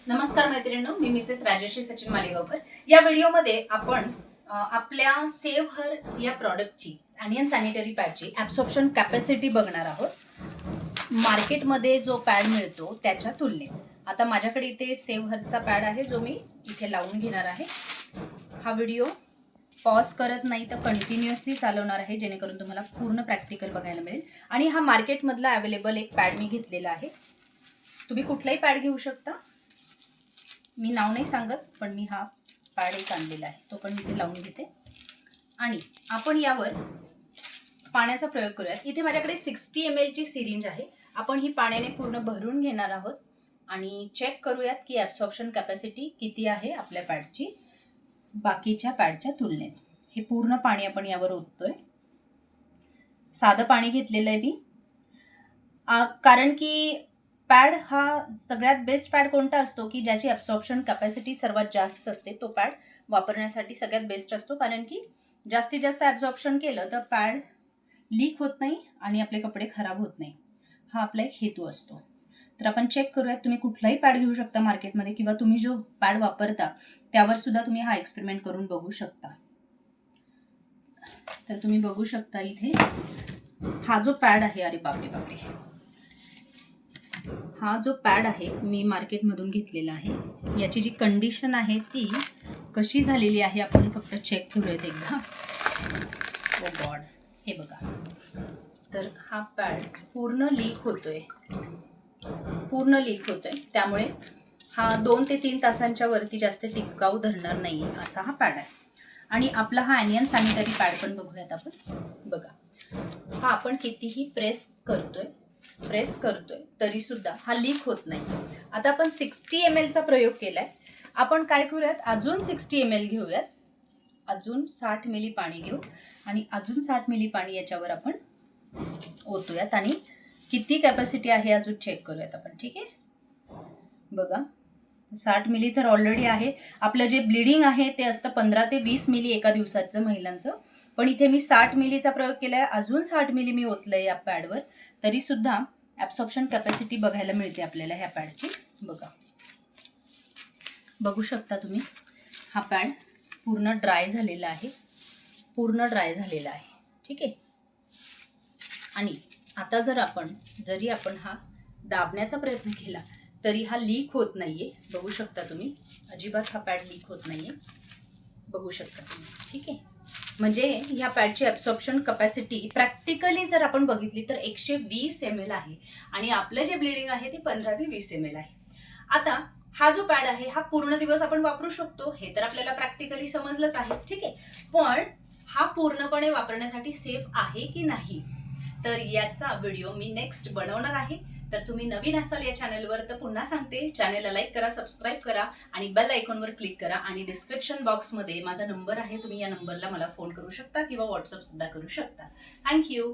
नमस्कार मैत्रिणींनो, मी मिसेस राजश्री सचिन मालेगावकर। या व्हिडिओमध्ये आपण आपल्या सेव्ह हर या प्रॉडक्टची अनियन सॅनिटरी पॅडची ॲब्सॉर्प्शन कॅपॅसिटी बघणार आहोत मार्केटमध्ये जो पॅड मिळतो त्याच्या तुलनेत। आता माझ्याकडे इथे सेव्ह हरचा पॅड आहे जो मी इथे लावून घेणार आहे। हा व्हिडिओ पॉज करत नाही तर कंटिन्युअसली चालवणार आहे जेणेकरून तुम्हाला पूर्ण प्रॅक्टिकल बघायला मिळेल। आणि हा मार्केटमधला अवेलेबल एक पॅड मी घेतलेला आहे। तुम्ही कुठलाही पॅड घेऊ शकता, मी नाव नाही सांगत, पण मी हा पॅड एक आणलेला आहे तो पण इथे लावून घेते आणि आपण यावर पाण्याचा प्रयोग करूयात। इथे माझ्याकडे 60 ml ची सिरिंज आहे। आपण ही पाण्याने पूर्ण भरून घेणार आहोत आणि चेक करूयात की ॲब्सॉर्प्शन कॅपॅसिटी किती आहे आपल्या पॅडची बाकीच्या पॅडच्या तुलनेत। हे पूर्ण पाणी आपण यावर ओततोय। साधं पाणी घेतलेलं आहे मी, कारण की पॅड हा सगळ्यात बेस्ट पॅड कोणता असतो की ज्याची ॲब्सॉर्प्शन कॅपॅसिटी सर्वात जास्त असते, तो पॅड वापरण्यासाठी सगळ्यात बेस्ट असतो। कारण की जास्तीत जास्त ॲब्सॉर्प्शन केलं तर पॅड लीक होत नाही आणि आपले कपडे खराब होत नाही, हा आपला एक हेतू असतो। तर आपण चेक करूयात, तुम्ही कुठलाही पॅड घेऊ शकता मार्केटमध्ये किंवा तुम्ही जो पॅड वापरता त्यावर सुद्धा तुम्ही हा एक्सपेरिमेंट करून बघू शकता। तर तुम्ही बघू शकता इथे हा जो पॅड आहे, अरे बापरे बापरे, हा जो पॅड आहे मी मार्केटमधून घेतलेला आहे। याची जी कंडिशन आहे ती कशी झालेली आहे आपण फक्त चेक करूयात एकदा। ओ गॉड, हे बघा, तर हा पॅड पूर्ण लीक होतोय, त्यामुळे हा 2 ते 3 तासांच्या वरती जास्त टिकाऊ धरणार नाही असा हा पॅड आहे। आणि आपला हा अनियन सॅनिटरी पॅड पण बघूयात आपण। बघा, हा आपण कितीही प्रेस करतोय तरी सुद्धा हा लीक होत नाही। आता आपण 60 ml चा प्रयोग केलाय, आपण काय करूयात, अजून 60 ml घेऊयात, अजून 60 मिली पाणी घेऊ आणि अजून 60 मिली पाणी याच्यावर आपण ओतूयात आणि किती कॅपॅसिटी आहे अजून चेक करूयात आपण। ठीक आहे, बघा 60 मिली तर ऑलरेडी आहे। आपलं जे ब्लिडिंग आहे ते असतं 15 ते 20 मिली एका दिवसाचं महिलांचं, पण इथे मी 60 मिलीचा प्रयोग केलाय, अजून 60 मिली मी ओतलंय या पॅडवर, तरी सुद्धा ॲब्सॉर्प्शन कॅपॅसिटी बघायला मिळते आपल्याला ह्या पॅडची। बघा, बघू शकता तुम्ही, हा पॅड पूर्ण ड्राय झालेला आहे, ठीक आहे। आणि आता जरी आपण हा दाबण्याचा प्रयत्न केला तरी हा लीक होत नाहीये। बघू शकता तुम्ही, अजिबात हा पॅड लीक होत नाहीये, बघू शकता तुम्ही। ठीक आहे, म्हणजे ह्या पॅडची ॲब्सॉर्प्शन कॅपॅसिटी प्रॅक्टिकली जर आपण बघितली तर 120 ml आहे आणि आपलं जे ब्लिडिंग आहे ते 15 ते 20 ml आहे। आता हा जो पॅड आहे हा पूर्ण दिवस आपण वापरू शकतो, हे तर आपल्याला प्रॅक्टिकली समजलंच आहे। ठीक आहे, पण हा पूर्णपणे वापरण्यासाठी सेफ आहे की नाही, तर याचा व्हिडिओ मी नेक्स्ट बनवणार आहे। तर तुम्ही नवीन असाल या चॅनलवर तर पुन्हा सांगते, चॅनलला लाईक करा, सबस्क्राईब करा आणि बेल आयकॉनवर क्लिक करा। आणि डिस्क्रिप्शन बॉक्समध्ये माझा नंबर आहे, तुम्ही या नंबरला मला फोन करू शकता किंवा व्हॉट्सअप सुद्धा करू शकता। थँक्यू।